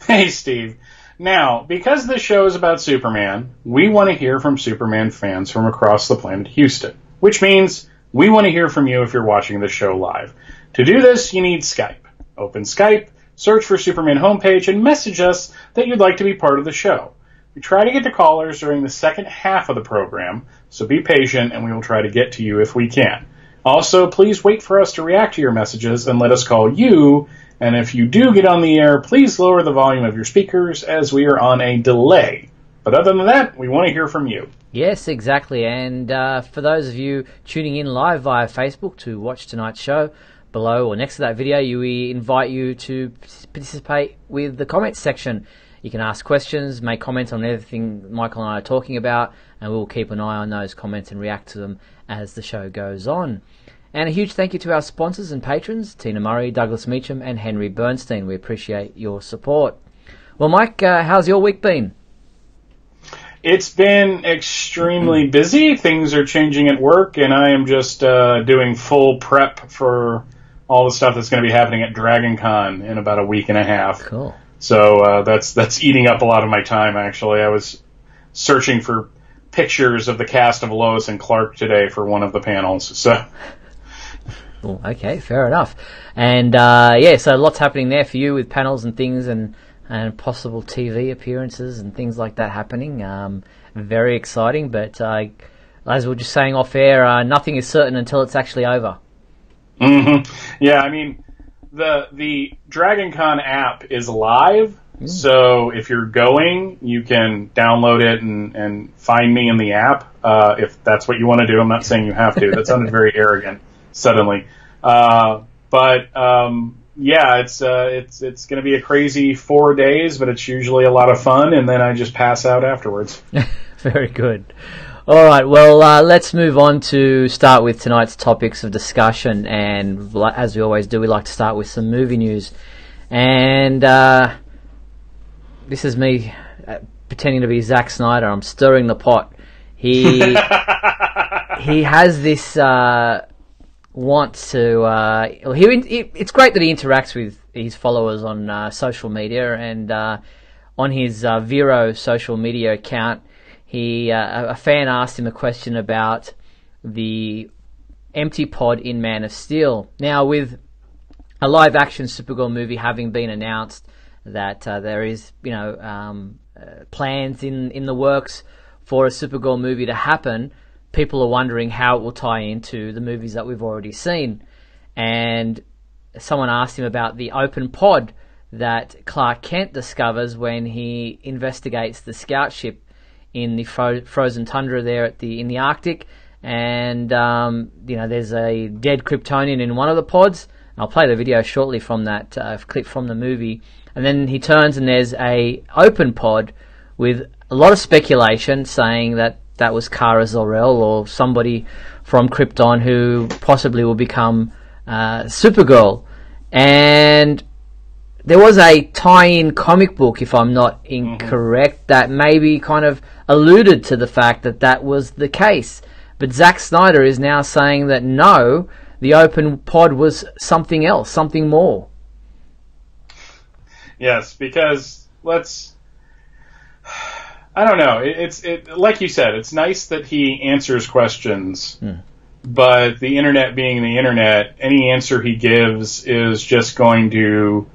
Hey, Steve. Now, because this show is about Superman, we want to hear from Superman fans from across the planet Houston, which means we want to hear from you if you're watching the show live. To do this, you need Skype. Open Skype, search for Superman homepage, and message us that you'd like to be part of the show. We try to get to callers during the second half of the program, so be patient and we will try to get to you if we can. Also, please wait for us to react to your messages and let us call you. And if you do get on the air, please lower the volume of your speakers as we are on a delay. But other than that, we want to hear from you. Yes, exactly. And for those of you tuning in live via Facebook to watch tonight's show, below or next to that video, we invite you to participate with the comments section. You can ask questions, make comments on everything Michael and I are talking about, and we'll keep an eye on those comments and react to them as the show goes on. And a huge thank you to our sponsors and patrons, Tina Murray, Douglas Meacham, and Henry Bernstein. We appreciate your support. Well, Mike, how's your week been? It's been extremely busy. Things are changing at work, and I am just doing full prep for all the stuff that's going to be happening at Dragon Con in about a week and a half. Cool. So that's eating up a lot of my time, actually. I was searching for pictures of the cast of Lois and Clark today for one of the panels. So... Well, okay, fair enough. And so lots happening there for you with panels and things and possible TV appearances and things like that happening. Very exciting, but as we were just saying off air, nothing is certain until it's actually over. Mm-hmm. Yeah, I mean, the Dragon Con app is live, so if you're going, you can download it and find me in the app if that's what you want to do. I'm not saying you have to. That sounded very arrogant suddenly. Yeah, it's going to be a crazy 4 days, but it's usually a lot of fun, and then I just pass out afterwards. Very good. All right, well, let's move on to start with tonight's topics of discussion, and as we always do, we like to start with some movie news. And this is me pretending to be Zack Snyder. I'm stirring the pot. He has this wants to... it's great that he interacts with his followers on social media, and on his Vero social media account, a fan asked him a question about the empty pod in Man of Steel. Now, with a live-action Supergirl movie having been announced, that there is, plans in the works for a Supergirl movie to happen, people are wondering how it will tie into the movies that we've already seen. And someone asked him about the open pod that Clark Kent discovers when he investigates the scout ship in the frozen tundra there in the Arctic. And there's a dead Kryptonian in one of the pods. I'll play the video shortly from that clip from the movie. And then he turns and there's a open pod with a lot of speculation saying that was Kara Zor-El or somebody from Krypton who possibly will become Supergirl. And there was a tie-in comic book, if I'm not incorrect, that maybe kind of alluded to the fact that was the case. But Zack Snyder is now saying that no, the open pod was something else, something more. Yes, because I don't know. It's like you said, it's nice that he answers questions, but the internet being the internet, any answer he gives is just going to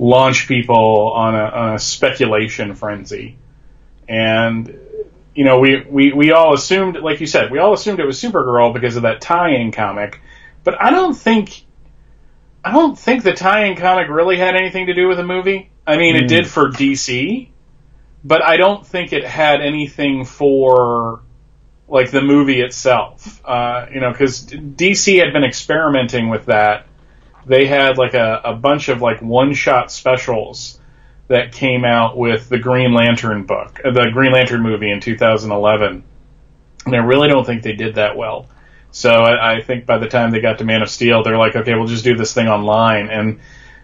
launch people on a speculation frenzy. And we all assumed, like you said, we all assumed it was Supergirl because of that tie-in comic, but I don't think the tie-in comic really had anything to do with the movie. I mean, it did for DC. But I don't think it had anything for, like, the movie itself. Because DC had been experimenting with that. They had, like, a bunch of, like, one-shot specials that came out with the Green Lantern book, the Green Lantern movie in 2011. And I really don't think they did that well. So I think by the time they got to Man of Steel, they're like, okay, we'll just do this thing online. And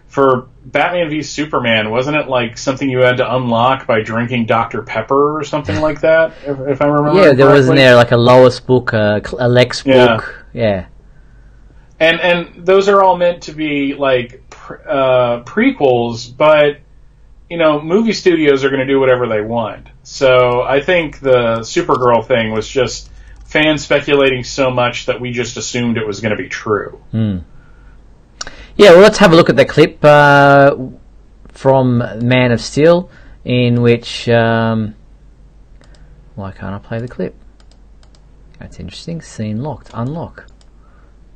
for Batman v Superman, wasn't it like something you had to unlock by drinking Dr. Pepper or something like that, if I remember correctly? There wasn't there like a Lois book, a Lex book. Yeah. And those are all meant to be like prequels, but movie studios are going to do whatever they want. So I think the Supergirl thing was just fans speculating so much that we just assumed it was going to be true. Yeah, well, let's have a look at the clip from Man of Steel, in which... why can't I play the clip? That's interesting. Scene locked. Unlock.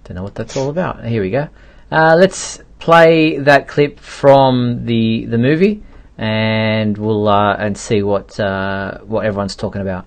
Don't know what that's all about. Here we go. Let's play that clip from the movie, and we'll and see what everyone's talking about.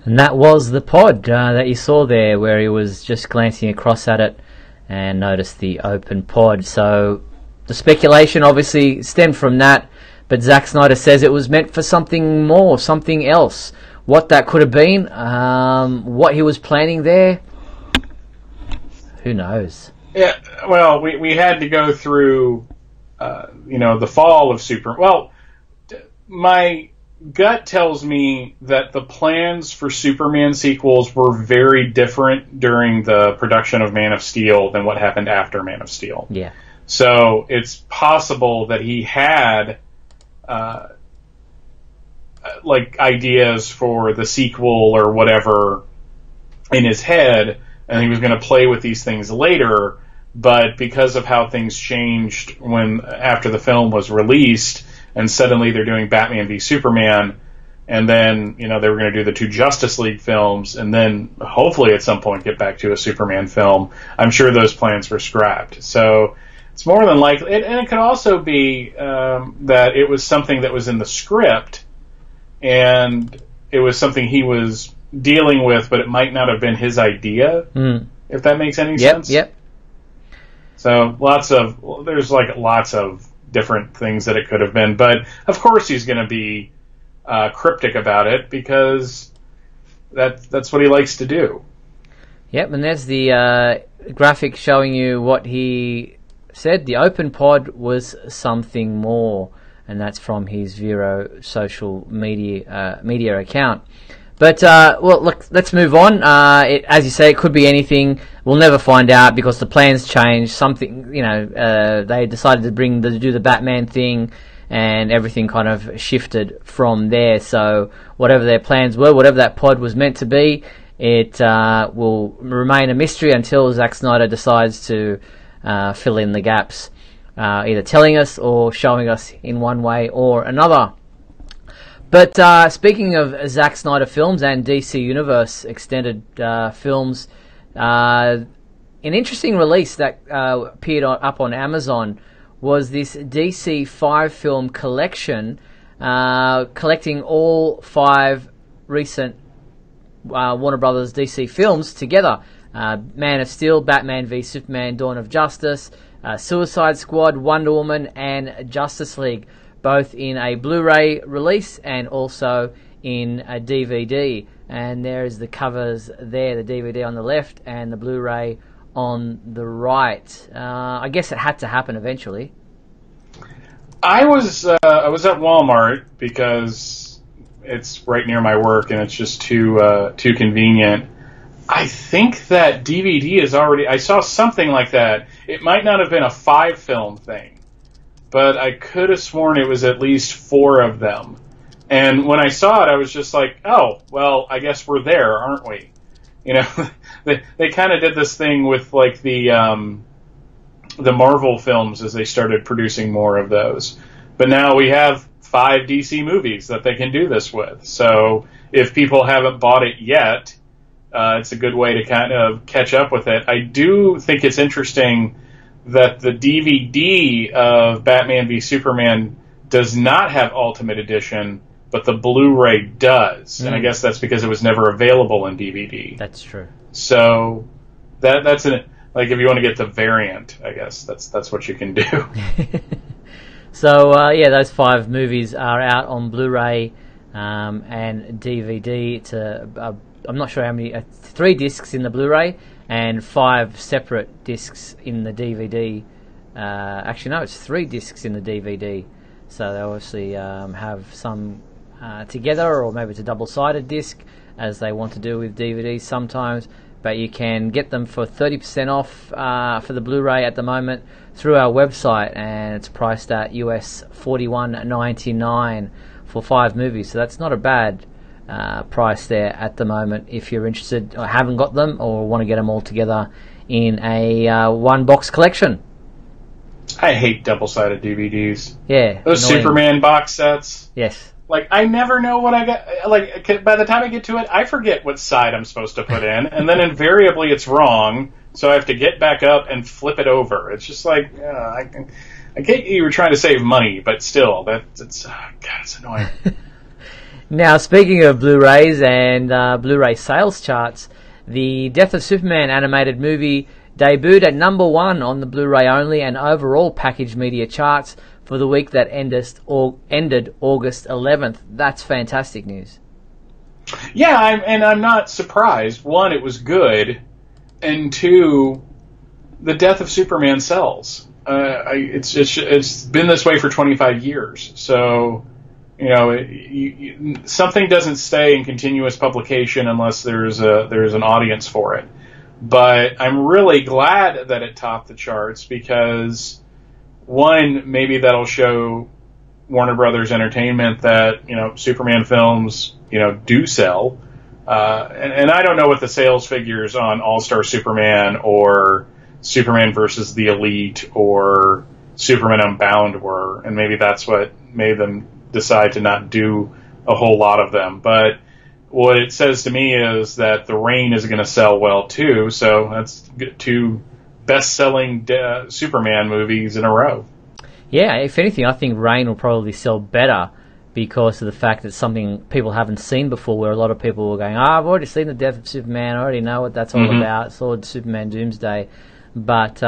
And that was the pod that you saw there, where he was just glancing across at it and noticed the open pod. So the speculation obviously stemmed from that, but Zack Snyder says it was meant for something more, something else. What that could have been, what he was planning there, who knows? Yeah, well, we had to go through, the fall of Superman. Well, my gut tells me that the plans for Superman sequels were very different during the production of Man of Steel than what happened after Man of Steel. Yeah. So it's possible that he had ideas for the sequel or whatever in his head, and he was going to play with these things later, but because of how things changed after the film was released, and suddenly they're doing Batman v Superman, and then, they were going to do the 2 Justice League films, and then hopefully at some point get back to a Superman film. I'm sure those plans were scrapped. So it's more than likely, and it could also be that it was something that was in the script, and it was something he was dealing with, but it might not have been his idea, if that makes any sense. Yep. So there's lots of different things that it could have been, but of course he's going to be cryptic about it, because that's what he likes to do. Yep, and there's the graphic showing you what he said. The open pod was something more, and that's from his Vero social media account. But, look, let's move on. As you say, it could be anything. We'll never find out, because the plans changed. Something, they decided to do the Batman thing, and everything kind of shifted from there. So whatever their plans were, whatever that pod was meant to be, it will remain a mystery until Zack Snyder decides to fill in the gaps, either telling us or showing us in one way or another. But speaking of Zack Snyder films and DC Universe extended films, an interesting release that appeared up on Amazon was this DC 5-film collection, collecting all 5 recent Warner Brothers DC films together. Man of Steel, Batman v Superman, Dawn of Justice, Suicide Squad, Wonder Woman, and Justice League, both in a Blu-ray release and also in a DVD. And there's the covers there, the DVD on the left and the Blu-ray on the right. I guess it had to happen eventually. I was at Walmart because it's right near my work and it's just too convenient. I think that DVD is already... I saw something like that. It might not have been a 5-film thing, but I could have sworn it was at least 4 of them. And when I saw it, I was just like, oh, well, I guess we're there, aren't we? They kind of did this thing with, like, the the Marvel films as they started producing more of those. But now we have 5 DC movies that they can do this with. So if people haven't bought it yet, it's a good way to kind of catch up with it. I do think it's interesting that the DVD of Batman v Superman does not have Ultimate Edition, but the Blu-ray does. And I guess that's because it was never available in DVD. That's true. So that's like if you want to get the variant, I guess that's what you can do. So those 5 movies are out on Blu-ray and DVD. It's I'm not sure how many. 3 discs in the Blu-ray and 5 separate discs in the DVD. Actually, no, it's 3 discs in the DVD. So they obviously have some together, or maybe it's a double-sided disc, as they want to do with DVDs sometimes. But you can get them for 30% off for the Blu-ray at the moment through our website, and it's priced at US $41.99 for 5 movies. So that's not a bad price there at the moment if you're interested or haven't got them or want to get them all together in a one-box collection. I hate double-sided DVDs. Yeah. Those annoying Superman box sets. Yes. Like, I never know what I got. Like, by the time I get to it, I forget what side I'm supposed to put in, and then invariably it's wrong, so I have to get back up and flip it over. It's just like, I get you were trying to save money, but still, it's annoying. Now, speaking of Blu-rays and Blu-ray sales charts, the Death of Superman animated movie debuted at number 1 on the Blu-ray only and overall packaged media charts for the week that ended August 11th. That's fantastic news. Yeah, I'm not surprised. 1, it was good, and 2, the Death of Superman sells. It's been this way for 25 years. So, something doesn't stay in continuous publication unless there's an audience for it. But I'm really glad that it topped the charts because, 1, maybe that'll show Warner Brothers Entertainment that, Superman films, do sell. And I don't know what the sales figures on All-Star Superman or Superman versus the Elite or Superman Unbound were. And maybe that's what made them decide to not do a whole lot of them. But what it says to me is that The Reign is going to sell well, too. So that's 2 best-selling Superman movies in a row. Yeah, if anything, I think Reign will probably sell better because of the fact that it's something people haven't seen before, where a lot of people were going, I've already seen The Death of Superman, I already know what that's all about, I saw Superman Doomsday. But,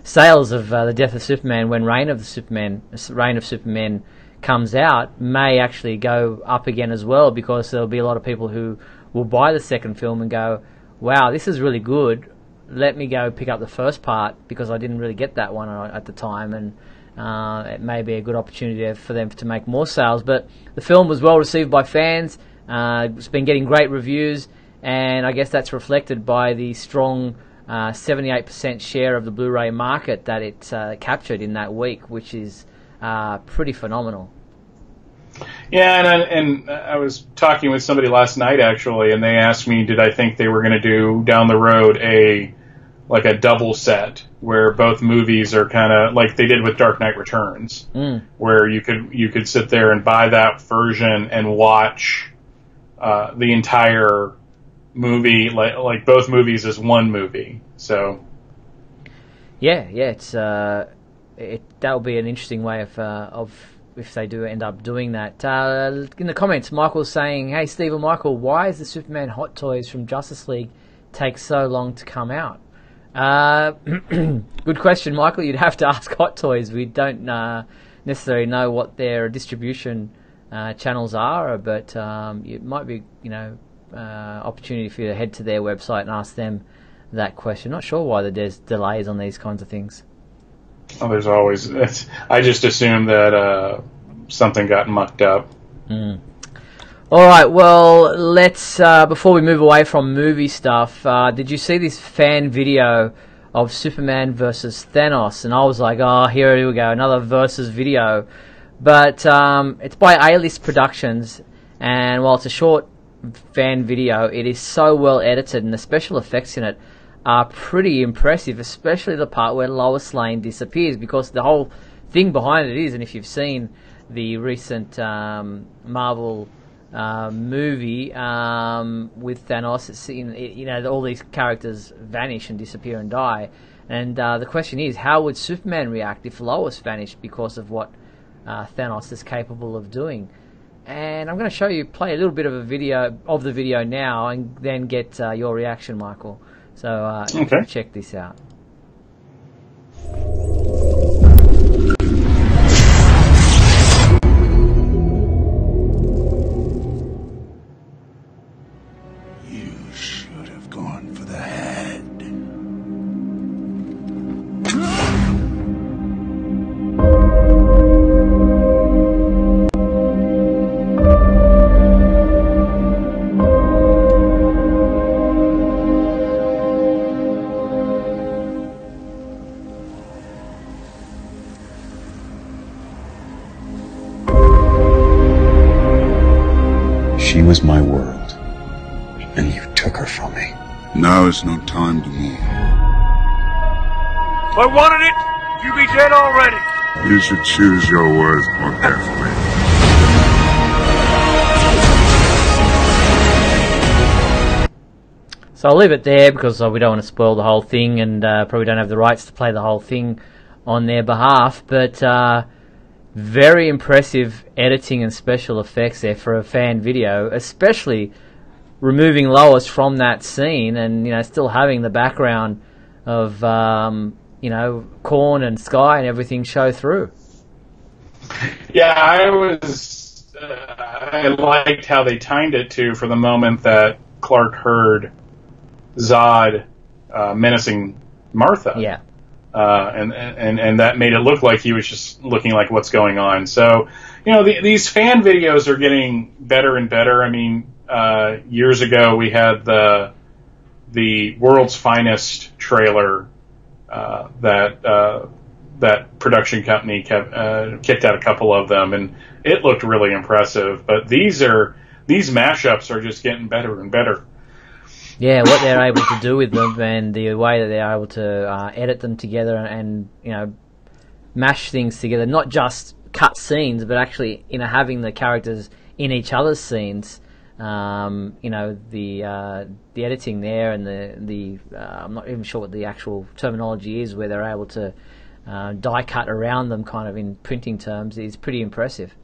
sales of The Death of Superman when Reign of Superman comes out may actually go up again as well, because there'll be a lot of people who will buy the second film and go, wow, this is really good, let me go pick up the first part because I didn't really get that one at the time, and it may be a good opportunity for them to make more sales. But the film was well received by fans, it's been getting great reviews, and I guess that's reflected by the strong 78% share of the Blu-ray market that it captured in that week, which is pretty phenomenal. Yeah, and I was talking with somebody last night, actually, and they asked me, did I think they were going to do down the road a double set where both movies are kind of like they did with Dark Knight Returns, where you could sit there and buy that version and watch the entire movie, like both movies as one movie. So yeah, it's that'll be an interesting way of if they do end up doing that. In the comments, Michael's saying, "Hey, Steve and Michael, why is the Superman Hot Toys from Justice League take so long to come out?" Good question, Michael. You'd have to ask Hot Toys. We don't necessarily know what their distribution channels are, but it might be opportunity for you to head to their website and ask them that question. Not sure why there's delays on these kinds of things. Oh, there's always. I just assume that something got mucked up. All right. Well, let's before we move away from movie stuff. Did you see this fan video of Superman versus Thanos? And I was like, oh, here we go, another versus video. But it's by A-List Productions, and while it's a short fan video, it is so well edited, and the special effects in it are pretty impressive, especially the part where Lois Lane disappears, because the whole thing behind it is, and if you've seen the recent Marvel movie with Thanos, it's, you know, all these characters vanish and disappear and die, and the question is, how would Superman react if Lois vanished because of what Thanos is capable of doing? And I'm going to play a little bit of the video now, and then get your reaction, Michael. So okay. Check this out. You should have gone for the head. She was my world, and you took her from me. Now is no time to move. If I wanted it, you'd be dead already. You should choose your words more carefully. So I'll leave it there, because we don't want to spoil the whole thing, and probably don't have the rights to play the whole thing on their behalf, but very impressive editing and special effects there for a fan video, especially removing Lois from that scene, and still having the background of corn and sky and everything show through. Yeah, I liked how they timed it too, for the moment that Clark heard Zod menacing Martha. Yeah. And that made it look like he was just looking like, what's going on? So, these fan videos are getting better and better. I mean, years ago we had the World's Finest trailer that production company kicked out a couple of them, and it looked really impressive. But these mashups are just getting better and better. Yeah, what they're able to do with them, and the way that they're able to edit them together, and mash things together, not just cut scenes, but actually having the characters in each other's scenes. The editing there, and the I'm not even sure what the actual terminology is, where they're able to die cut around them, kind of in printing terms, is pretty impressive.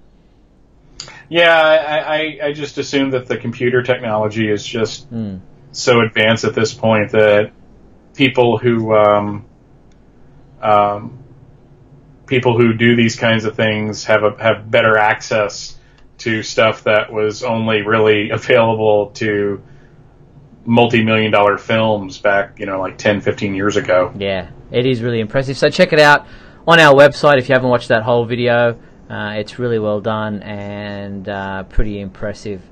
Yeah, I just assume that the computer technology is just so advanced at this point that people who do these kinds of things have better access to stuff that was only really available to multi-million-dollar films back, like 10, 15 years ago. Yeah, it is really impressive. So check it out on our website if you haven't watched that whole video. It's really well done and pretty impressive.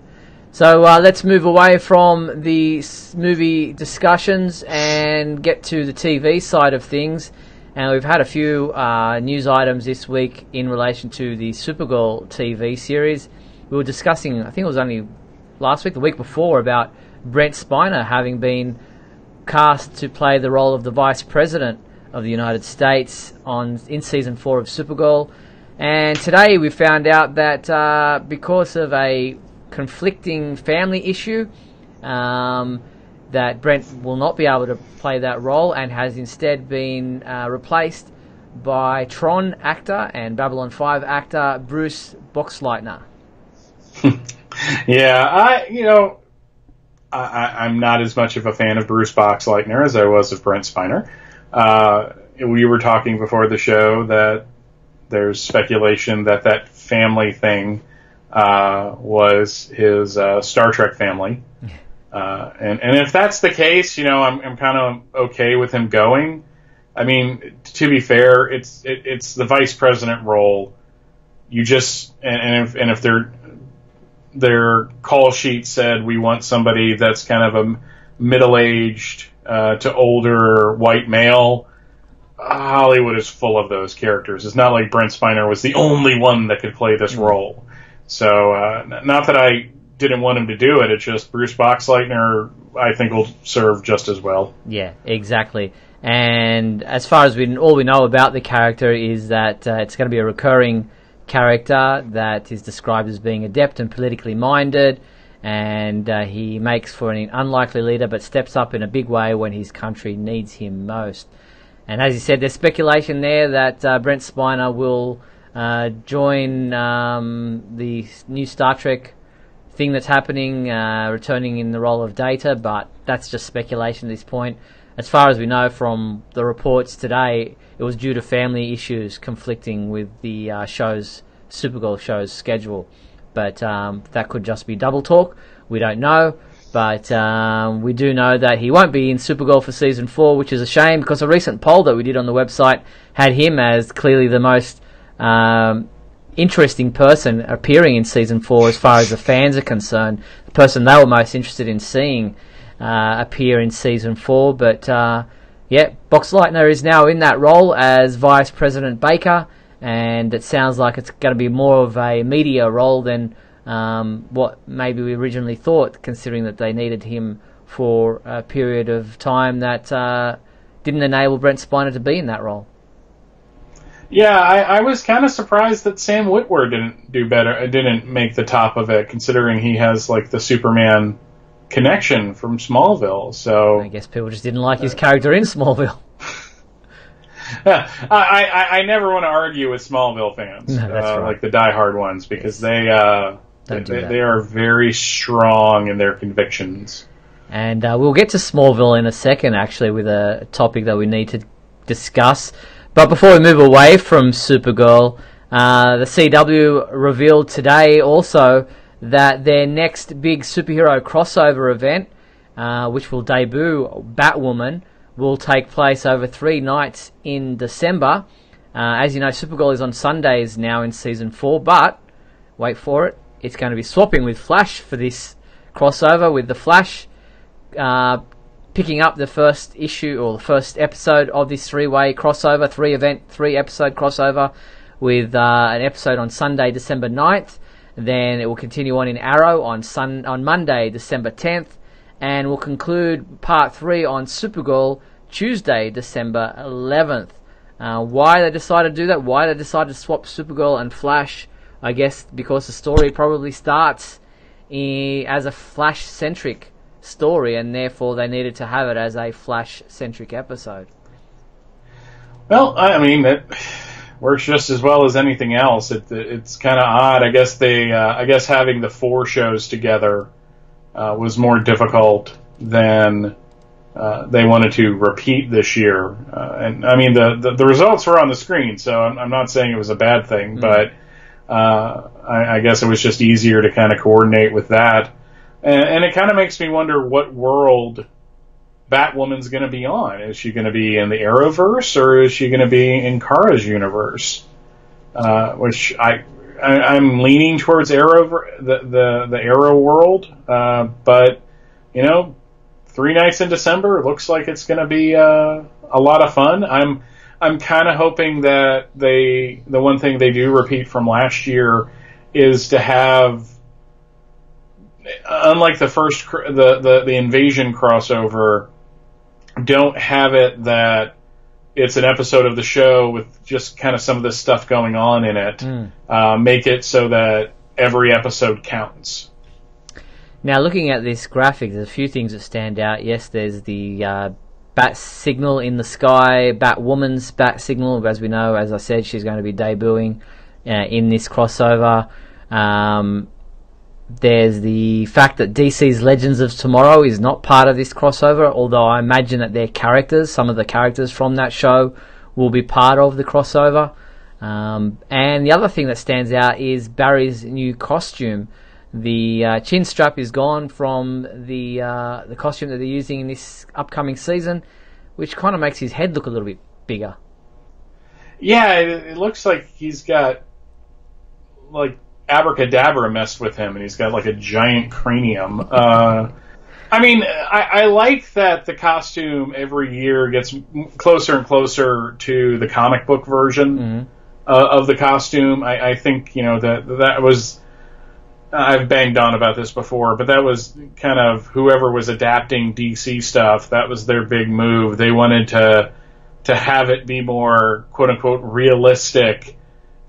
So let's move away from the movie discussions and get to the TV side of things. And we've had a few news items this week in relation to the Supergirl TV series. We were discussing, I think it was only last week, the week before, about Brent Spiner having been cast to play the role of the Vice President of the United States in Season 4 of Supergirl. And today we found out that because of a conflicting family issue, that Brent will not be able to play that role, and has instead been replaced by Tron actor and Babylon 5 actor Bruce Boxleitner. Yeah, I'm not as much of a fan of Bruce Boxleitner as I was of Brent Spiner. We were talking before the show that there's speculation that family thing was his Star Trek family. And if that's the case, I'm kind of okay with him going. I mean, to be fair, it's the vice president role. You just and if their call sheet said we want somebody that's kind of a middle-aged to older white male, Hollywood is full of those characters. It's not like Brent Spiner was the only one that could play this role. So not that I didn't want him to do it. It's just Bruce Boxleitner, I think, will serve just as well. Yeah, exactly. And as far as all we know about the character is that it's going to be a recurring character that is described as being adept and politically minded, and he makes for an unlikely leader but steps up in a big way when his country needs him most. And as you said, there's speculation there that Brent Spiner will join the new Star Trek thing that's happening, returning in the role of Data, but that's just speculation at this point. As far as we know from the reports today, it was due to family issues conflicting with the Supergirl show's schedule. But that could just be double talk. We don't know. But we do know that he won't be in Supergirl for Season 4, which is a shame, because a recent poll that we did on the website had him as clearly the most interesting person appearing in Season 4 as far as the fans are concerned. The person they were most interested in seeing appear in Season 4. But, Boxleitner is now in that role as Vice President Baker, and it sounds like it's going to be more of a media role than what maybe we originally thought, considering that they needed him for a period of time that didn't enable Brent Spiner to be in that role. Yeah, I was kind of surprised that Sam Witwer didn't do better, didn't make the top of it, considering he has like the Superman connection from Smallville. So I guess people just didn't like his character in Smallville. Yeah, I never want to argue with Smallville fans, no, that's right. like the diehard ones, because they are very strong in their convictions. And we'll get to Smallville in a second, actually, with a topic that we need to discuss. But before we move away from Supergirl, the CW revealed today also that their next big superhero crossover event, which will debut Batwoman, will take place over 3 nights in December. As you know, Supergirl is on Sundays now in Season 4, but, wait for it, it's going to be swapping with Flash for this crossover, with the Flash picking up the first issue, or the first episode of this 3-way crossover, 3-episode crossover, with an episode on Sunday, December 9th. Then it will continue on in Arrow on Monday, December 10th. And we'll conclude Part 3 on Supergirl Tuesday, December 11th. Why they decided to do that, why they decided to swap Supergirl and Flash, I guess because the story probably starts as a Flash-centric story, and therefore they needed to have it as a Flash-centric episode. Well, I mean, it works just as well as anything else. It's kind of odd. I guess having the 4 shows together was more difficult than they wanted to repeat this year. And I mean, the results were on the screen, so I'm not saying it was a bad thing, but I guess it was just easier to kind of coordinate with that. And it kind of makes me wonder what world Batwoman's going to be on. Is she going to be in the Arrowverse, or is she going to be in Kara's universe? Which I'm leaning towards the Arrow world, but 3 nights in December looks like it's going to be a lot of fun. I'm kind of hoping that the one thing they do repeat from last year is to have, unlike the first the Invasion crossover, don't have it that it's an episode of the show with just kind of some of this stuff going on in it. Make it so that every episode counts. Now, looking at this graphic, there's a few things that stand out. Yes, there's the bat signal in the sky, Batwoman's bat signal. As we know, as I said, she's going to be debuting in this crossover. There's the fact that DC's Legends of Tomorrow is not part of this crossover, although I imagine that some of the characters from that show will be part of the crossover. And the other thing that stands out is Barry's new costume. The chin strap is gone from the costume that they're using in this upcoming season, which kind of makes his head look a little bit bigger. Yeah, it looks like he's got like abracadabra messed with him, and he's got like a giant cranium. I mean, I like that the costume every year gets closer and closer to the comic book version of the costume. I think that was I've banged on about this before, but that was kind of whoever was adapting DC stuff. That was their big move. They wanted to have it be more quote unquote realistic,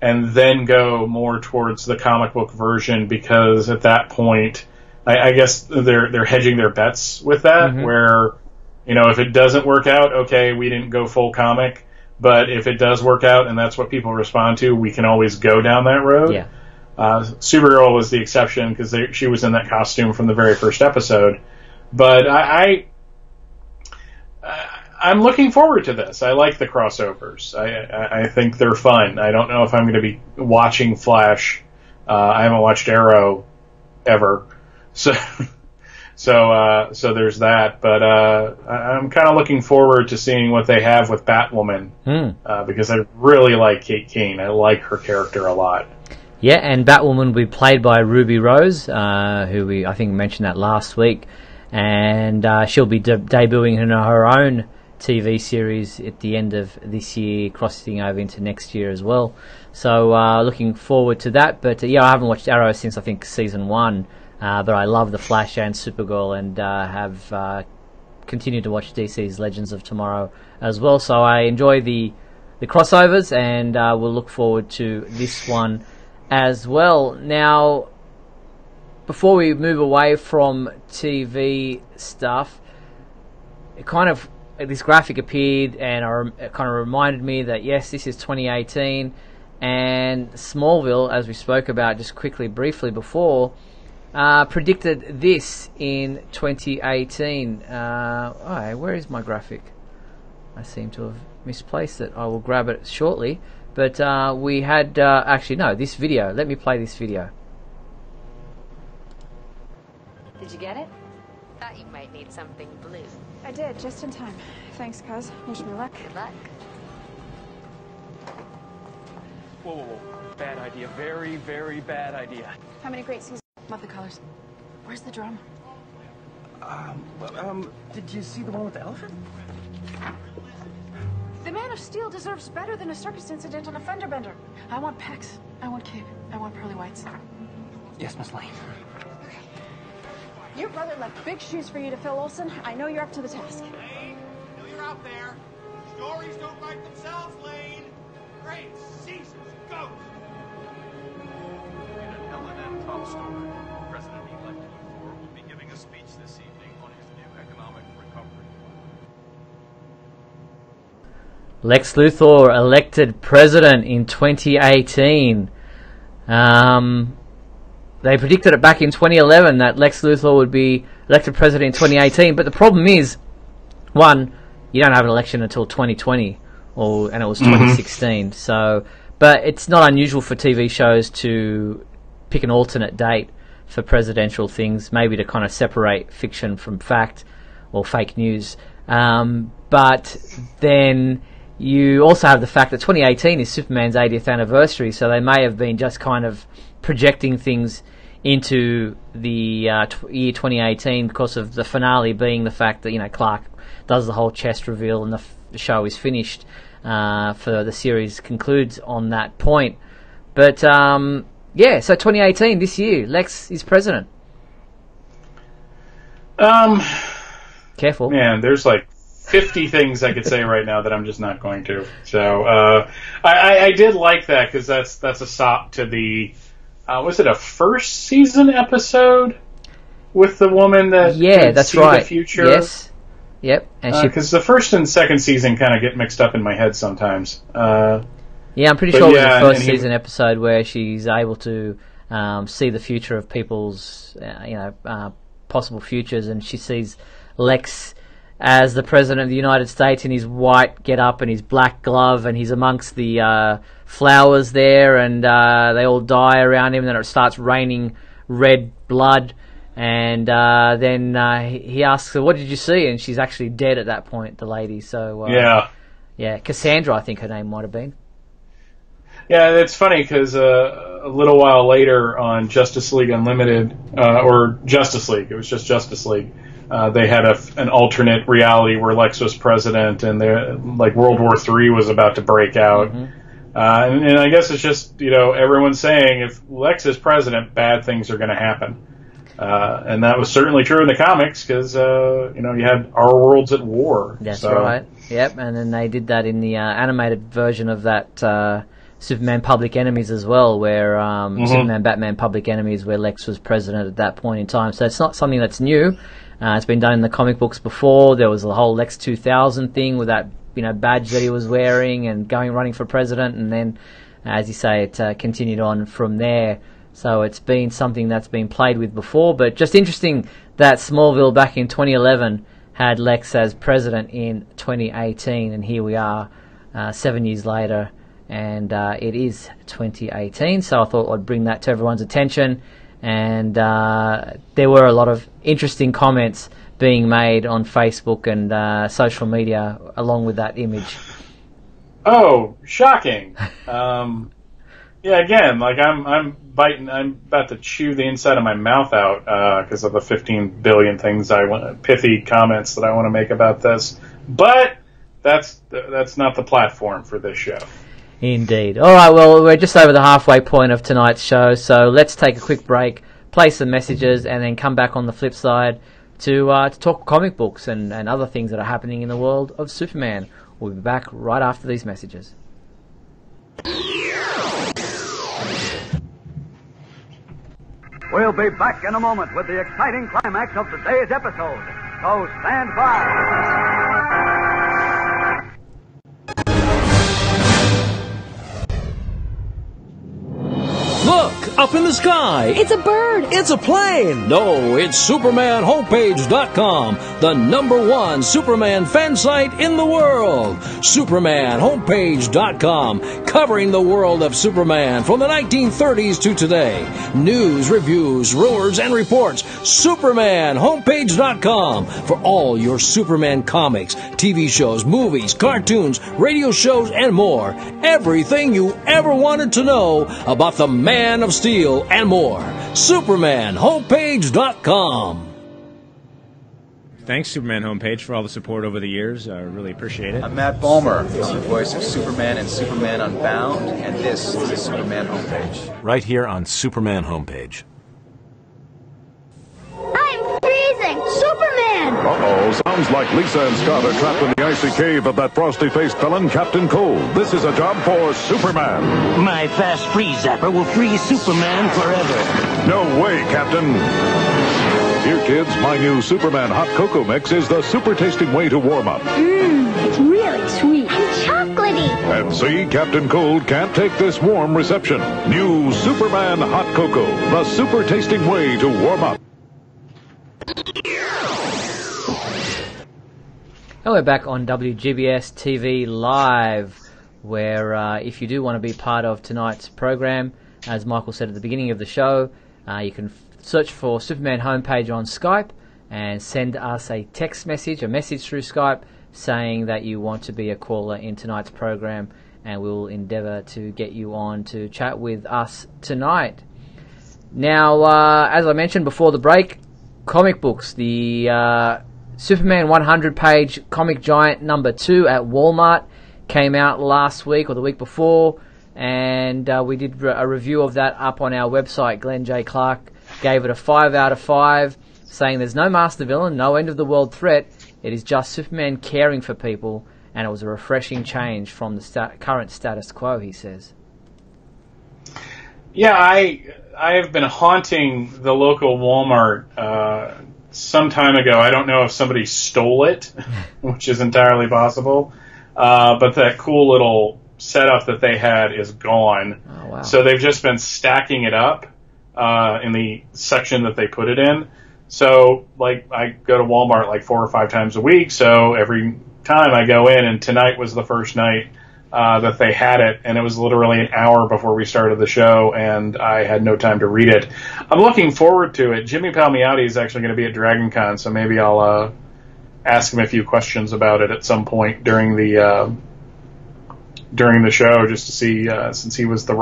and then go more towards the comic book version, because at that point, I guess they're hedging their bets with that. Where, if it doesn't work out, okay, we didn't go full comic, but if it does work out and that's what people respond to, we can always go down that road. Yeah. Supergirl was the exception because she was in that costume from the very first episode. But I'm looking forward to this. I like the crossovers. I think they're fun. I don't know if I'm going to be watching Flash. I haven't watched Arrow ever, so there's that. But I'm kind of looking forward to seeing what they have with Batwoman, because I really like Kate Kane. I like her character a lot. Yeah, and Batwoman will be played by Ruby Rose, who I think mentioned that last week, and she'll be debuting in her own TV series at the end of this year, crossing over into next year as well. So looking forward to that. But I haven't watched Arrow since I think season 1, but I love the Flash and Supergirl, and have continued to watch DC's Legends of Tomorrow as well. So I enjoy the crossovers, and we'll look forward to this one as well. Now, before we move away from TV stuff, this graphic appeared, and it kind of reminded me that yes, this is 2018, and Smallville, as we spoke about just briefly before, predicted this in 2018. Where is my graphic? I seem to have misplaced it. I will grab it shortly. But we had, this video. Let me play this video. Did you get it? Thought you might need something blue. I did, just in time. Thanks, cuz. Wish me luck. Good luck. Whoa. Bad idea. Very, very bad idea. How many great seasons? Love the colors. Where's the drum? Did you see the one with the elephant? The Man of Steel deserves better than a circus incident on a fender bender. I want pecs. I want cape. I want pearly whites. Yes, Miss Lane. Your brother left big shoes for you to fill, Olsen. I know you're up to the task. Lane, I know you're out there. Stories don't write themselves, Lane. Great Caesar's goat. In an L&N top story, President-elect Luthor will be giving a speech this evening on his new economic recovery plan. Lex Luthor elected president in 2018. They predicted it back in 2011 that Lex Luthor would be elected president in 2018, but the problem is, one, you don't have an election until 2020, and it was 2016. So, but it's not unusual for TV shows to pick an alternate date for presidential things, maybe to kind of separate fiction from fact or fake news. But then you also have the fact that 2018 is Superman's 80th anniversary, so they may have been just kind of projecting things into the year 2018 because of the finale being the fact that Clark does the whole chest reveal and the show is finished, for the series concludes on that point. But so 2018, this year, Lex is president. Careful. Man, there's like 50 things I could say right now that I'm just not going to. So I did like that because that's a sop to the was it a first season episode with the woman that that's see right. the future? Yes. Yep. And because the first and second season kind of get mixed up in my head sometimes. I'm pretty sure it was the first season episode where she's able to see the future of people's possible futures, and she sees Lex as the President of the United States in his white get-up and his black glove, and he's amongst the flowers there, and they all die around him, and then it starts raining red blood, and then he asks her, "What did you see?" And she's actually dead at that point, the lady. So Cassandra, I think her name might have been. Yeah, it's funny because a little while later on Justice League Unlimited, or Justice League, it was just Justice League, they had an alternate reality where Lex was president, and World War III was about to break out. And I guess it's just, everyone's saying if Lex is president, bad things are going to happen. And that was certainly true in the comics because, you had Our Worlds at War. That's right. Yep, and then they did that in the animated version of that Superman Public Enemies as well, where Superman Batman Public Enemies, where Lex was president at that point in time. So it's not something that's new. It's been done in the comic books before. There was the whole Lex 2000 thing with that badge that he was wearing and running for president, and then, as you say, it continued on from there. So it's been something that's been played with before, but just interesting that Smallville back in 2011 had Lex as president in 2018, and here we are 7 years later, and it is 2018, so I thought I'd bring that to everyone's attention. And there were a lot of interesting comments being made on Facebook and social media along with that image. Oh, shocking! Yeah, again, like I'm about to chew the inside of my mouth out because of the 15 billion pithy comments that I want to make about this. But that's not the platform for this show. Indeed. All right, well, we're just over the halfway point of tonight's show, so let's take a quick break, play some messages, and then come back on the flip side to talk comic books and other things that are happening in the world of Superman. We'll be back right after these messages. We'll be back in a moment with the exciting climax of today's episode. So stand by. Look, up in the sky. It's a bird. It's a plane. No, it's SupermanHomepage.com, the #1 Superman fan site in the world. SupermanHomepage.com, covering the world of Superman from the 1930s to today. News, reviews, rumors, and reports. SupermanHomepage.com for all your Superman comics, TV shows, movies, cartoons, radio shows, and more. Everything you ever wanted to know about the Man of Steel and more. SupermanHomepage.com. Thanks, Superman Homepage, for all the support over the years. I really appreciate it. I'm Matt Bomer, the voice of Superman and Superman Unbound, and this is the Superman Homepage. Right here on Superman Homepage. I'm freezing! Superman! Uh-oh, sounds like Lisa and Scott are trapped in the icy cave of that frosty-faced villain, Captain Cold. This is a job for Superman. My fast freeze zapper will freeze Superman forever. No way, Captain. Here, kids, my new Superman Hot Cocoa Mix is the super tasting way to warm up. It's really sweet and chocolatey. And see, Captain Cold can't take this warm reception. New Superman Hot Cocoa, the super tasting way to warm up. And we're back on WGBS TV Live, where if you do want to be part of tonight's program, as Michael said at the beginning of the show, you can search for Superman Homepage on Skype and send us a text message, a message through Skype, saying that you want to be a caller in tonight's program, and we'll endeavour to get you on to chat with us tonight. Now, as I mentioned before the break, comic books. The Superman 100-page Comic Giant #2 at Walmart came out last week or the week before, and we did a review of that up on our website. Glenn J. Clark gave it a 5 out of 5, saying there's no master villain, no end-of-the-world threat. It is just Superman caring for people, and it was a refreshing change from the current status quo, he says. Yeah, I have been haunting the local Walmart some time ago. I don't know if somebody stole it, which is entirely possible, but that cool little setup that they had is gone. Oh, wow. So they've just been stacking it up in the section that they put it in. So, like, I go to Walmart like 4 or 5 times a week, so every time I go in, and tonight was the first night that they had it, and it was literally an hour before we started the show, and I had no time to read it. I'm looking forward to it. Jimmy Palmiotti is actually going to be at Dragon Con, so maybe I'll ask him a few questions about it at some point during the show, just to see, since he was the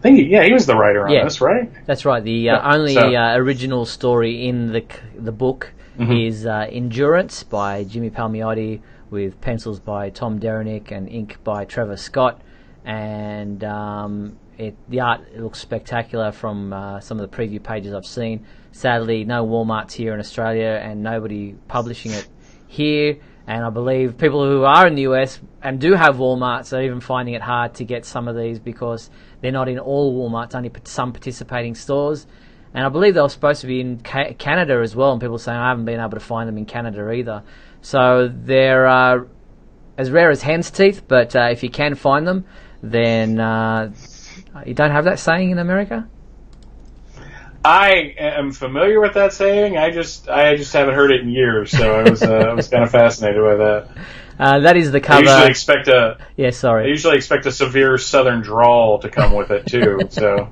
he was the writer on this, right? That's right. The only original story in the book is Endurance by Jimmy Palmiotti, with pencils by Tom Derenick and ink by Trevor Scott. and the art looks spectacular from some of the preview pages I've seen. Sadly, no Walmarts here in Australia and nobody publishing it here. And I believe people who are in the US and do have Walmarts are even finding it hard to get some of these because they're not in all Walmarts, only some participating stores. And I believe they were supposed to be in Canada as well, and people are saying I haven't been able to find them in Canada either. So they're as rare as hen's teeth, but if you can find them, then you don't have that saying in America? I am familiar with that saying. I just haven't heard it in years, so I was kind of fascinated by that. That is the cover. I usually expect I usually expect a severe Southern drawl to come with it too. So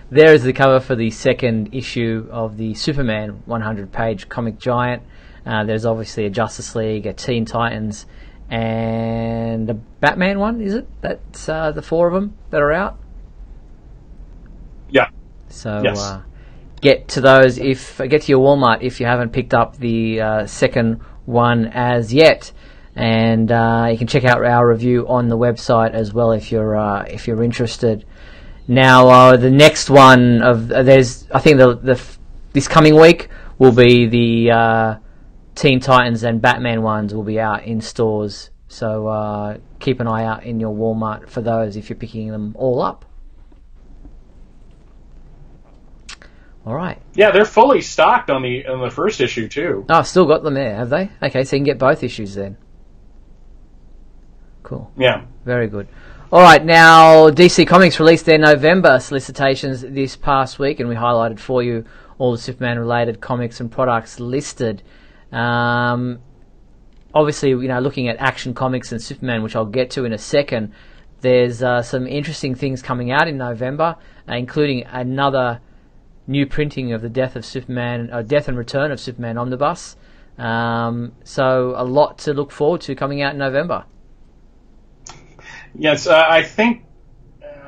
there is the cover for the second issue of the Superman 100-page comic giant. There's obviously a Justice League, a Teen Titans, and a Batman one. Is it? That's the four of them that are out. Yeah. So yes. Get to those get to your Walmart if you haven't picked up the second one as yet, and you can check out our review on the website as well if you're interested. Now the next one I think this coming week will be the Teen Titans and Batman ones will be out in stores. So keep an eye out in your Walmart for those if you're picking them all up. All right. Yeah, they're fully stocked on the first issue too. Oh, still got them there, have they? Okay, so you can get both issues then. Cool. Yeah. Very good. All right, now DC Comics released their November solicitations this past week, and we highlighted for you all the Superman-related comics and products listed. Obviously, looking at Action Comics and Superman, which I'll get to in a second, there's some interesting things coming out in November, including another new printing of the Death and Return of Superman Omnibus. So a lot to look forward to coming out in November. Yes, I think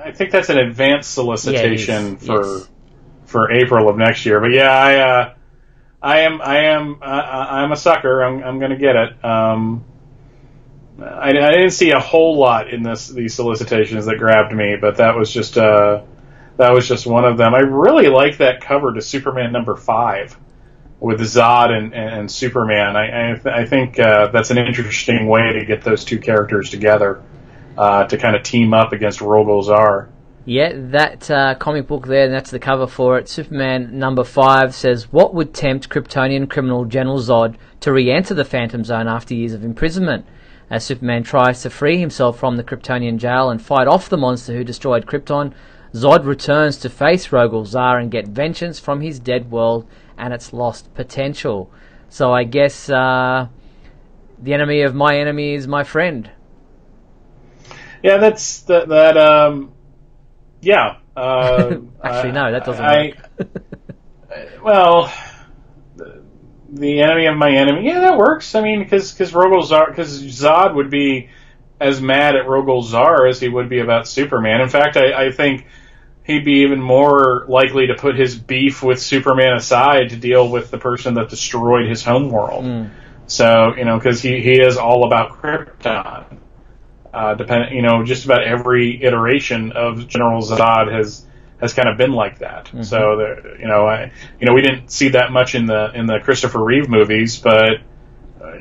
that's an advanced solicitation for April of next year. But yeah, I'm a sucker. I'm going to get it. I didn't see a whole lot in these solicitations that grabbed me, but that was just one of them. I really like that cover to Superman number 5 with Zod and Superman. I think that's an interesting way to get those two characters together to kind of team up against Rogol Zaar. Yeah, that comic book there, and that's the cover for it. Superman number 5 says, what would tempt Kryptonian criminal General Zod to re-enter the Phantom Zone after years of imprisonment? As Superman tries to free himself from the Kryptonian jail and fight off the monster who destroyed Krypton, Zod returns to face Rogol Zaar and get vengeance from his dead world and its lost potential. So I guess the enemy of my enemy is my friend. Yeah, that's that. Yeah. Actually, no, that doesn't work. Well, the enemy of my enemy. Yeah, that works. I mean, because Zod would be as mad at Rogol Zaar as he would be about Superman. In fact, I think he'd be even more likely to put his beef with Superman aside to deal with the person that destroyed his homeworld. So, because he is all about Krypton. Just about every iteration of General Zod has kind of been like that. Mm-hmm. So, we didn't see that much in the Christopher Reeve movies, but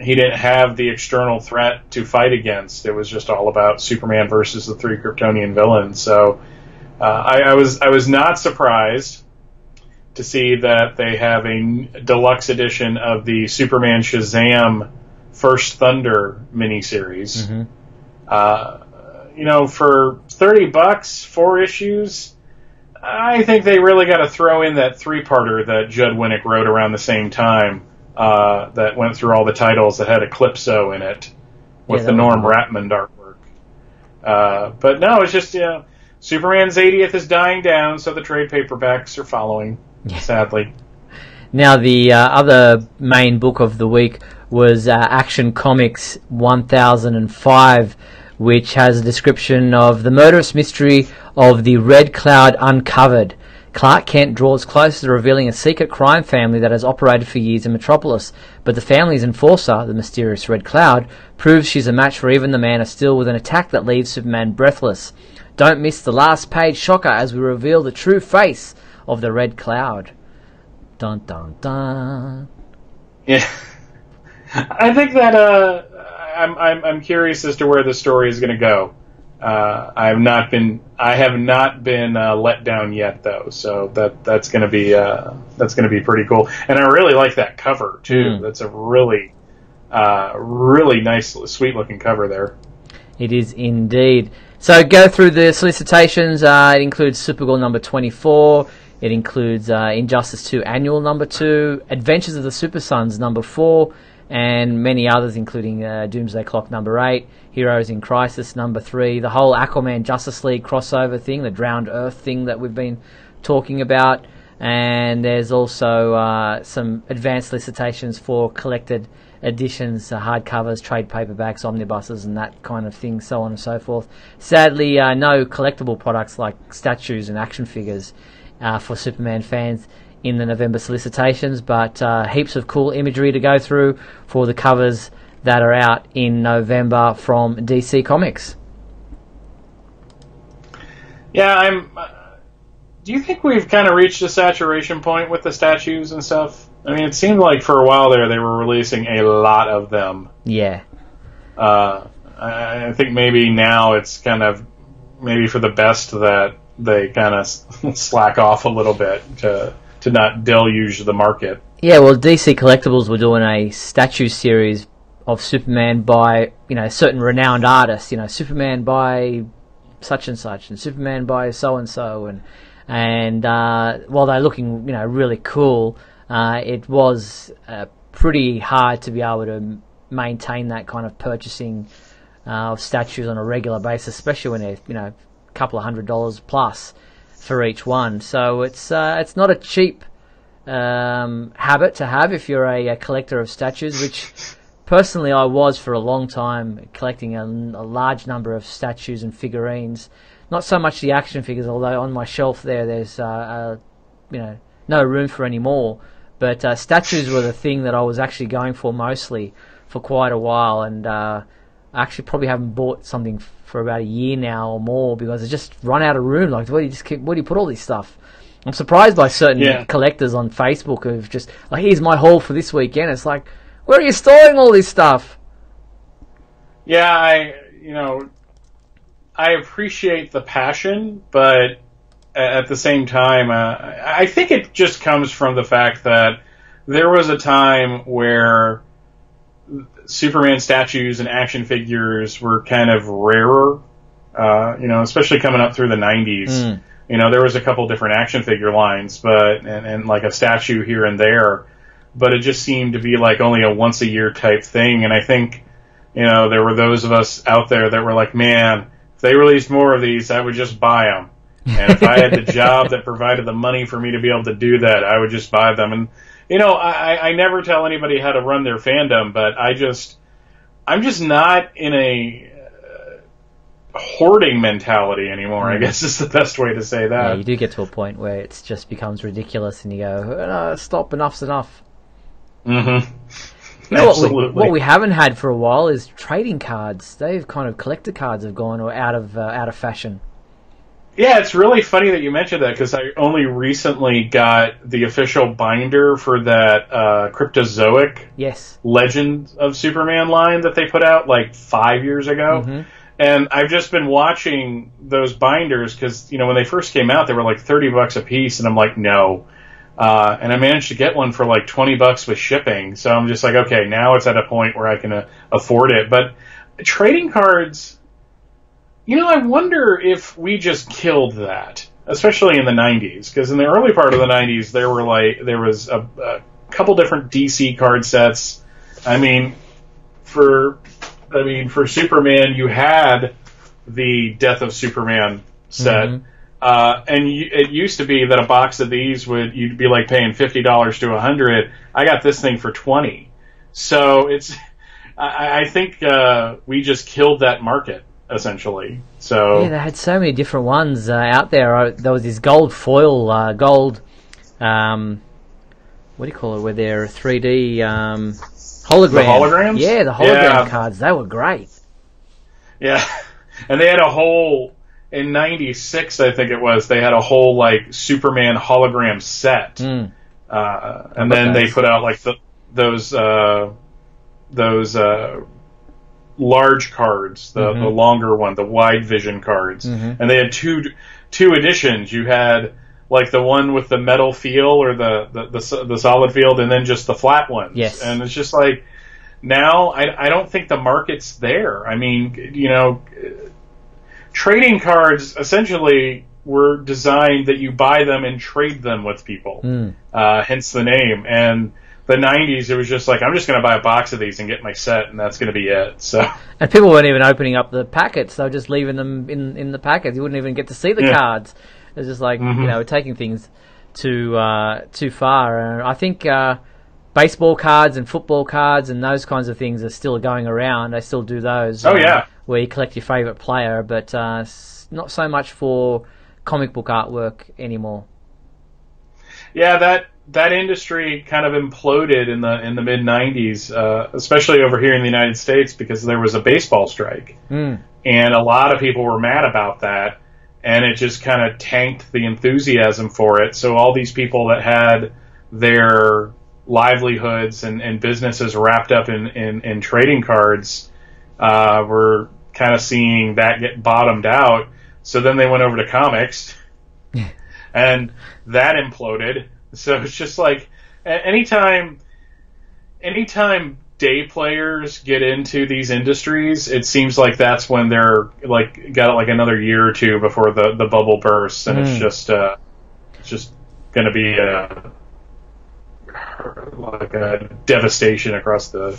he didn't have the external threat to fight against. It was just all about Superman versus the 3 Kryptonian villains. So, I was not surprised to see that they have a deluxe edition of the Superman Shazam First Thunder miniseries. Mm-hmm. For $30, 4 issues, I think they really got to throw in that 3-parter that Judd Winnick wrote around the same time, that went through all the titles that had Eclipso in it, with the Norm Rapmund artwork. But no, it's just, Superman's 80th is dying down, so the trade paperbacks are following, sadly. Now, the other main book of the week was Action Comics 1005, which has a description of the murderous mystery of the Red Cloud Uncovered, Clark Kent draws closer to revealing a secret crime family that has operated for years in Metropolis, but the family's enforcer, the mysterious Red Cloud, proves she's a match for even the Man of Steel with an attack that leaves Superman breathless. Don't miss the last page shocker as we reveal the true face of the Red Cloud. Dun dun dun. Yeah, I think that I'm curious as to where the story is going to go. I have not been let down yet, though, so that's going to be pretty cool. And I really like that cover too. That's a really nice, sweet looking cover there. It is indeed. So go through the solicitations. It includes Supergirl number 24. It includes Injustice 2 Annual number 2, Adventures of the Super Sons number 4, and many others, including Doomsday Clock number 8, Heroes in Crisis number 3, the whole Aquaman Justice League crossover thing, the Drowned Earth thing that we've been talking about, and there's also some advanced solicitations for collected editions, hardcovers, trade paperbacks, omnibuses, and that kind of thing, so on and so forth. Sadly, no collectible products like statues and action figures for Superman fans in the November solicitations, but heaps of cool imagery to go through for the covers that are out in November from DC Comics. Yeah, do you think we've kind of reached a saturation point with the statues and stuff? I mean, it seemed like for a while there they were releasing a lot of them. Yeah. I think maybe now it's kind of maybe for the best that they kind of slack off a little bit to not deluge the market. Yeah, well, DC Collectibles were doing a statue series of Superman by, certain renowned artists, Superman by such and such, and Superman by so and so, and while they're looking, really cool, it was pretty hard to be able to maintain that kind of purchasing of statues on a regular basis, especially when they're, a couple of $100 plus for each one. So it's not a cheap habit to have if you're a collector of statues, which personally I was for a long time, collecting a large number of statues and figurines. Not so much the action figures, although on my shelf there's no room for any more. But statues were the thing that I was actually going for mostly for quite a while, and I actually probably haven't bought something for about a year now or more because I just run out of room. Like, where do you put all this stuff? I'm surprised by certain collectors on Facebook who've just, here's my haul for this weekend. It's like, where are you storing all this stuff? Yeah, I appreciate the passion, but at the same time, I think it just comes from the fact that there was a time where Superman statues and action figures were kind of rarer, especially coming up through the 90s. There was a couple different action figure lines, and like a statue here and there, but it just seemed to be like only a once a year type thing. And I think, there were those of us out there that were like, man, if they released more of these, I would just buy them. And if I had the job that provided the money for me to be able to do that, I would just buy them. And, I never tell anybody how to run their fandom, but I'm just not in a hoarding mentality anymore, I guess is the best way to say that. Yeah, you do get to a point where it just becomes ridiculous and you go, no, stop, enough's enough. Mm-hmm. Absolutely. What we haven't had for a while is trading cards. They've kind of, collector cards have gone out of fashion. Yeah, it's really funny that you mentioned that because I only recently got the official binder for that Cryptozoic Legend of Superman line that they put out like 5 years ago. Mm-hmm. And I've just been watching those binders because, when they first came out, they were like $30 a piece. And I'm like, no. And I managed to get one for like $20 with shipping. So I'm just like, okay, now it's at a point where I can afford it. But trading cards, I wonder if we just killed that, especially in the 90s. Because in the early part of the 90s, there was a couple different DC card sets. For Superman, you had the Death of Superman set. Mm-hmm. And it used to be that a box of these you'd be like paying $50 to $100. I got this thing for $20. So I think we just killed that market essentially. So yeah, they had so many different ones out there. There was this gold foil, what do you call it, where they're 3D hologram. The holograms? Yeah, the hologram cards. They were great. Yeah, and they had a whole, in '96, I think it was, they had a whole, like, Superman hologram set. And then they put out, like, those large cards, the longer one, the wide vision cards. And they had two editions. You had, like, the one with the metal feel or the solid field, and then just the flat ones. Yes. And it's just like, now I don't think the market's there. I mean, you know, trading cards essentially were designed that you buy them and trade them with people. Hence the name. And the 90s, it was just like, I'm just going to buy a box of these and get my set, and that's going to be it. So, and people weren't even opening up the packets; they were just leaving them in the packets. You wouldn't even get to see the cards. It was just like, you know, taking things too far. And I think baseball cards and football cards and those kinds of things are still going around. They still do those. Oh yeah, where you collect your favourite player, but not so much for comic book artwork anymore. Yeah, that industry kind of imploded in the mid '90s, especially over here in the United States, because there was a baseball strike, and a lot of people were mad about that, and it just kind of tanked the enthusiasm for it. So all these people that had their livelihoods and businesses wrapped up in trading cards were kind of seeing that get bottomed out. So then they went over to comics, and that imploded. So it's just like, anytime day players get into these industries, it seems like that's when they're like got like another year or two before the bubble bursts, and it's just going to be like a devastation across the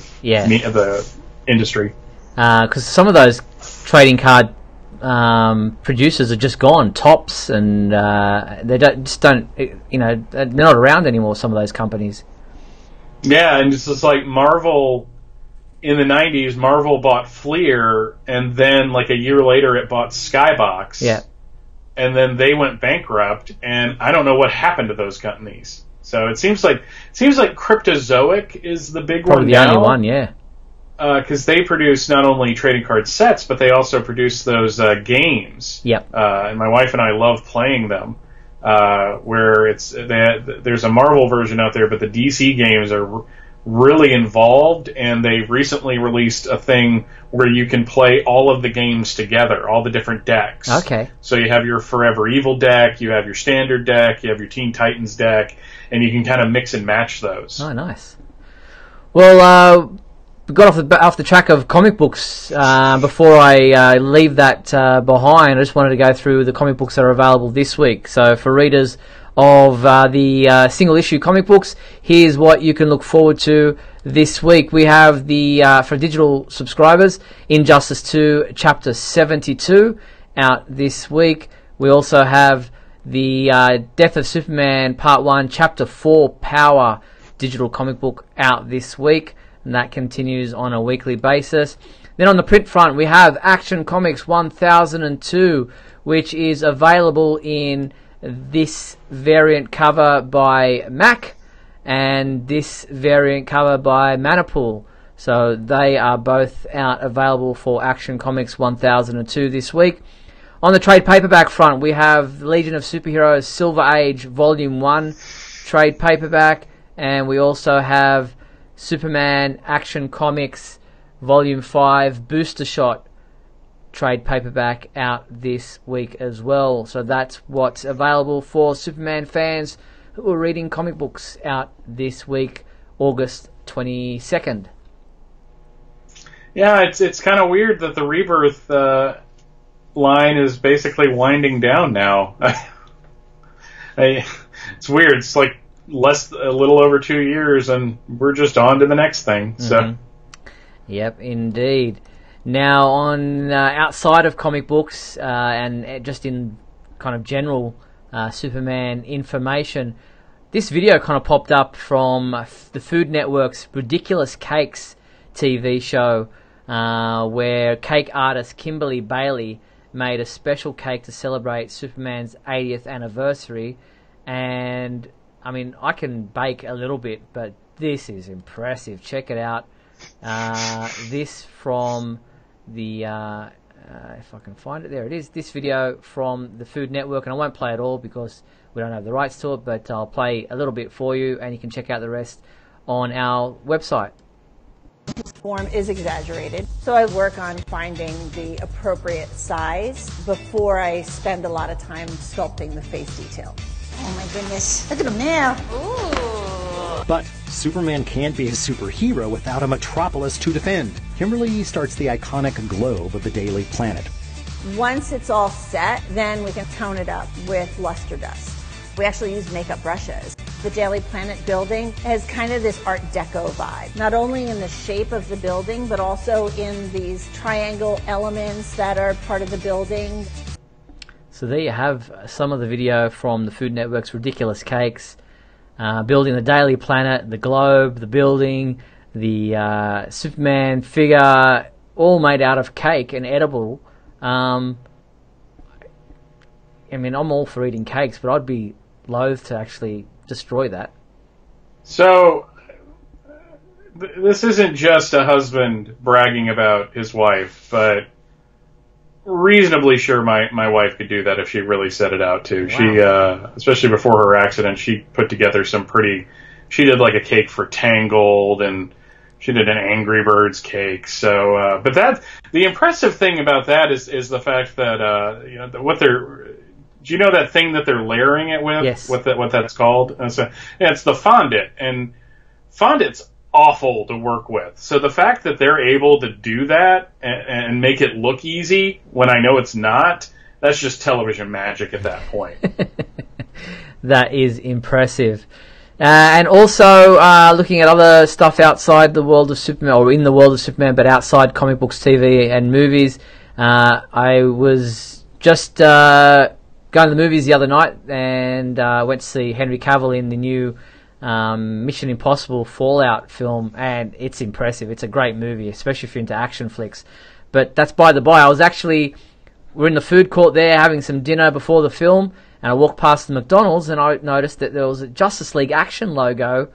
industry. Because some of those trading card producers are just gone. Tops, and they don't, you know, they're not around anymore. Some of those companies. Yeah, and it's just like Marvel in the '90s. Marvel bought Fleer, and then like a year later, it bought Skybox. Yeah, and then they went bankrupt, and I don't know what happened to those companies. So it seems like Cryptozoic is the big probably one the now. only one, yeah. Because they produce not only trading card sets, but they also produce those games. Yep. And my wife and I love playing them. Where there's a Marvel version out there, but the DC games are really involved, and they've recently released a thing where you can play all of the games together, all the different decks. Okay. So you have your Forever Evil deck, you have your Standard deck, you have your Teen Titans deck, and you can kind of mix and match those. Oh, nice. Well, we got off the track of comic books. Before I leave that behind, I just wanted to go through the comic books that are available this week. So for readers of the single issue comic books, here's what you can look forward to this week. We have for digital subscribers, Injustice 2 Chapter 72 out this week. We also have the Death of Superman Part 1 Chapter 4 Power digital comic book out this week, and that continues on a weekly basis. Then on the print front, we have Action Comics 1002, which is available in this variant cover by Mac and this variant cover by Manipool. So they are both out available for Action Comics 1002 this week. On the trade paperback front, we have Legion of Superheroes Silver Age Volume 1 trade paperback, and we also have Superman Action Comics Volume 5 Booster Shot trade paperback out this week as well. So that's what's available for Superman fans who are reading comic books out this week, August 22nd. Yeah, it's kind of weird that the Rebirth line is basically winding down now. It's weird. It's like a little over 2 years, and we're just on to the next thing. So, Yep, indeed. Now, on outside of comic books and just in kind of general Superman information, this video kind of popped up from the Food Network's Ridiculous Cakes TV show, where cake artist Kimberly Bailey made a special cake to celebrate Superman's 80th anniversary. And, I mean, I can bake a little bit, but this is impressive. Check it out. This from the, if I can find it, there it is. This video from the Food Network, and I won't play it all because we don't have the rights to it, but I'll play a little bit for you, and you can check out the rest on our website. His form is exaggerated, so I work on finding the appropriate size before I spend a lot of time sculpting the face detail. Oh my goodness. Look at him now. Ooh. But Superman can't be a superhero without a metropolis to defend. Kimberly starts the iconic globe of the Daily Planet. Once it's all set, then we can tone it up with luster dust. We actually use makeup brushes. The Daily Planet building has kind of this Art Deco vibe, not only in the shape of the building, but also in these triangle elements that are part of the building. So there you have some of the video from the Food Network's Ridiculous Cakes, building the Daily Planet, the globe, the building, the Superman figure, all made out of cake and edible. I mean, I'm all for eating cakes, but I'd be loath to actually destroy that. So, this isn't just a husband bragging about his wife, but reasonably sure my wife could do that if she really set it out to. Wow. She, especially before her accident, she put together she did like a cake for Tangled, and she did an Angry Birds cake. So, but the impressive thing about that is the fact that, do you know that thing that they're layering it with? Yes. What that's called? It's the fondant, and fondant's awful to work with. So the fact that they're able to do that and make it look easy when I know it's not, that's just television magic at that point. That is impressive. And also looking at other stuff outside the world of Superman, or in the world of Superman, but outside comic books, TV, and movies. I was just going to the movies the other night and went to see Henry Cavill in the new Mission Impossible Fallout film, and it's impressive. It's a great movie, especially if you're into action flicks. But that's by the by. We're in the food court there having some dinner before the film, and I walked past the McDonald's and I noticed that there was a Justice League Action logo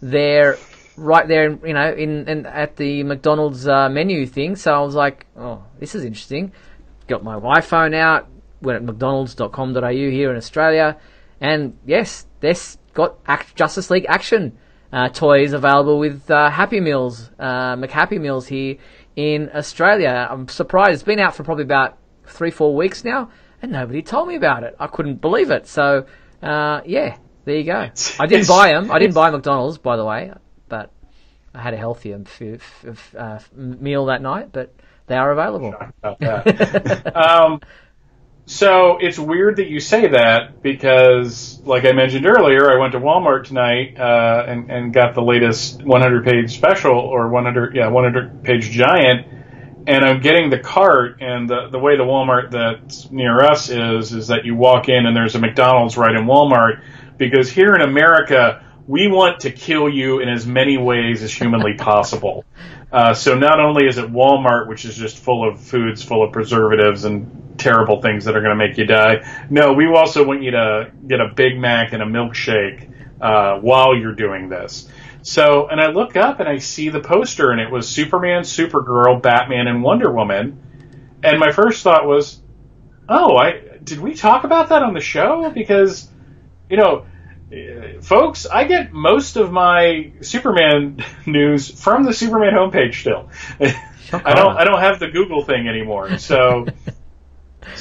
there, right there, in at the McDonald's menu thing. So I was like, oh, this is interesting. Got my iPhone out, went at mcdonalds.com.au here in Australia, and yes, this got Justice League Action toys available with Happy Meals, McHappy Meals here in Australia. I'm surprised. It's been out for probably about 3-4 weeks now, and nobody told me about it. I couldn't believe it. So, yeah, there you go. I didn't buy them. I didn't buy McDonald's, by the way, but I had a healthier meal that night, but they are available. So it's weird that you say that because, like I mentioned earlier, I went to Walmart tonight and got the latest 100-page special, or 100-page giant, and I'm getting the cart, and the way the Walmart that's near us is that you walk in and there's a McDonald's right in Walmart, because here in America, we want to kill you in as many ways as humanly possible. So not only is it Walmart, which is just full of foods, full of preservatives and terrible things that are going to make you die. No, we also want you to get a Big Mac and a milkshake while you're doing this. So, and I look up and I see the poster, and it was Superman, Supergirl, Batman, and Wonder Woman. And my first thought was, did we talk about that on the show? Because, folks, I get most of my Superman news from the Superman homepage still. I don't have the Google thing anymore. So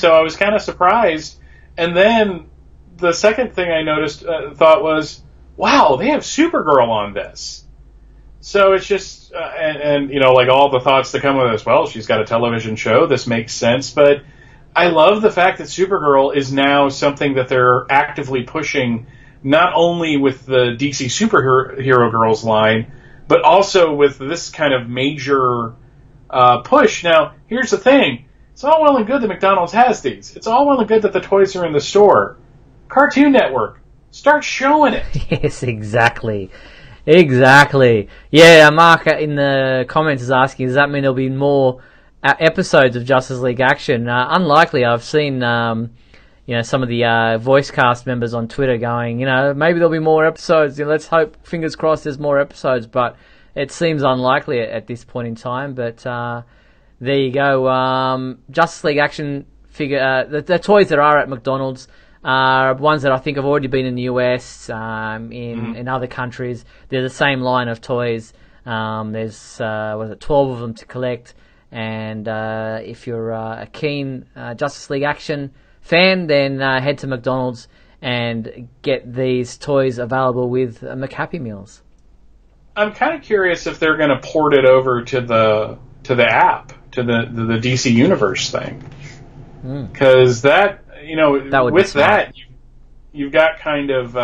I was kind of surprised. And then the second thing I noticed, thought was, wow, they have Supergirl on this. So it's just, like all the thoughts that come with this, well, she's got a television show, this makes sense. But I love the fact that Supergirl is now something that they're actively pushing, not only with the DC Superhero Girls line, but also with this kind of major push. Now, here's the thing. It's all well and good that McDonald's has these. It's all well and good that the toys are in the store. Cartoon Network, start showing it. Yes, exactly. Yeah, Mark in the comments is asking, does that mean there'll be more episodes of Justice League Action. Unlikely. I've seen some of the voice cast members on Twitter going, maybe there'll be more episodes. Let's hope, fingers crossed, there's more episodes. But it seems unlikely at this point in time. But there you go. Justice League Action figure. The toys that are at McDonald's are ones that I think have already been in the US, in other countries. They're the same line of toys. There's 12 of them to collect. And if you're a keen Justice League Action fan, then head to McDonald's and get these toys available with McHappy Meals. I'm kind of curious if they're going to port it over to the app, to the DC Universe thing, because that with that you've got kind of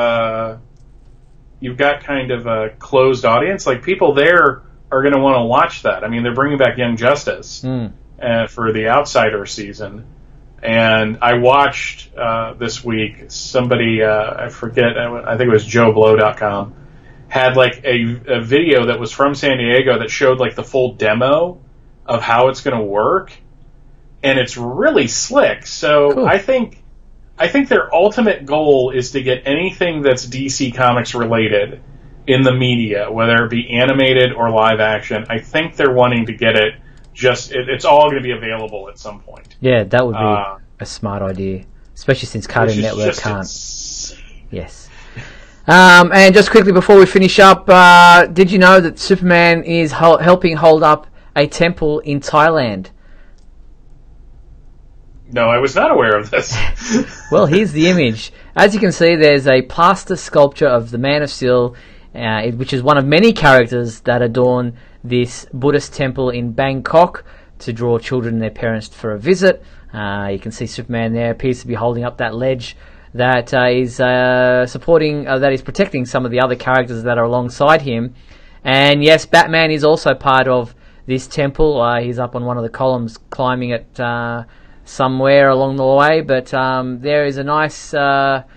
a closed audience. Like, people there are going to want to watch that. I mean, they're bringing back Young Justice for the Outsider season. And I watched this week, somebody, I forget, I think it was JoeBlow.com, had like a video that was from San Diego that showed like the full demo of how it's going to work. And it's really slick. So cool. I think their ultimate goal is to get anything that's DC Comics related in the media, whether it be animated or live action. I think they're wanting to get it it's all going to be available at some point. Yeah, that would be a smart idea, especially since Cartoon Network can't. Yes. And just quickly before we finish up, did you know that Superman is helping hold up a temple in Thailand? No, I was not aware of this. Well, here's the image. As you can see, there's a plaster sculpture of the Man of Steel, which is one of many characters that adorn this Buddhist temple in Bangkok to draw children and their parents for a visit. You can see Superman there, appears to be holding up that ledge that is protecting some of the other characters that are alongside him. And yes, Batman is also part of this temple. He's up on one of the columns climbing it somewhere along the way, but there is a nice Bangkok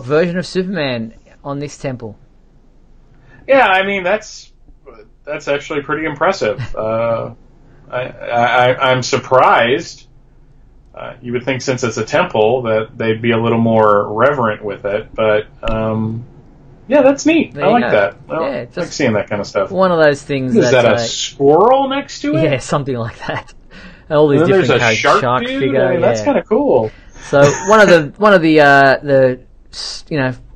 version of Superman on this temple. Yeah, I mean, that's actually pretty impressive. I'm surprised. You would think, since it's a temple, that they'd be a little more reverent with it, but yeah, that's neat. I like that. I like seeing that kind of stuff. One of those things. Is that a squirrel next to it? Yeah, something like that. All these different there's a shark figure. I mean, that's kind of cool. So one of the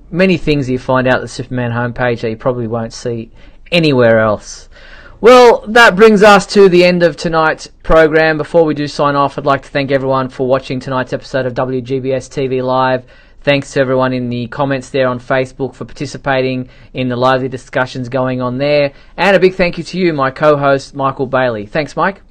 many things you find out at the Superman homepage that you probably won't see anywhere else. Well, that brings us to the end of tonight's program. Before we do sign off, I'd like to thank everyone for watching tonight's episode of WGBS TV Live. Thanks to everyone in the comments there on Facebook for participating in the lively discussions going on there. And a big thank you to you, my co-host, Michael Bailey. Thanks, Mike.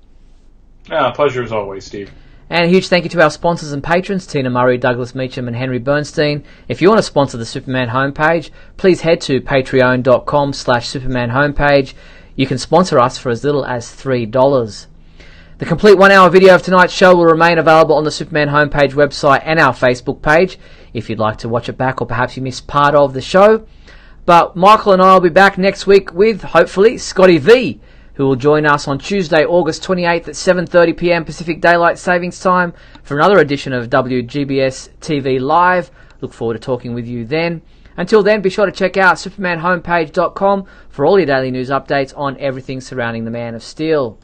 Pleasure as always, Steve. And a huge thank you to our sponsors and patrons, Tina Murray, Douglas Meacham and Henry Bernstein. If you want to sponsor the Superman homepage, please head to patreon.com/Superman homepage. You can sponsor us for as little as $3. The complete 1 hour video of tonight's show will remain available on the Superman homepage website and our Facebook page if you'd like to watch it back, or perhaps you missed part of the show. But Michael and I will be back next week with, hopefully, Scotty V, who will join us on Tuesday, August 28th at 7:30 p.m. Pacific Daylight Savings Time for another edition of WGBS TV Live. Look forward to talking with you then. Until then, be sure to check out supermanhomepage.com for all your daily news updates on everything surrounding the Man of Steel.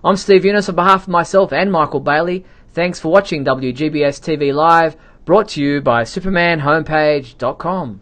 I'm Steve Eunice on behalf of myself and Michael Bailey. Thanks for watching WGBS TV Live, brought to you by supermanhomepage.com.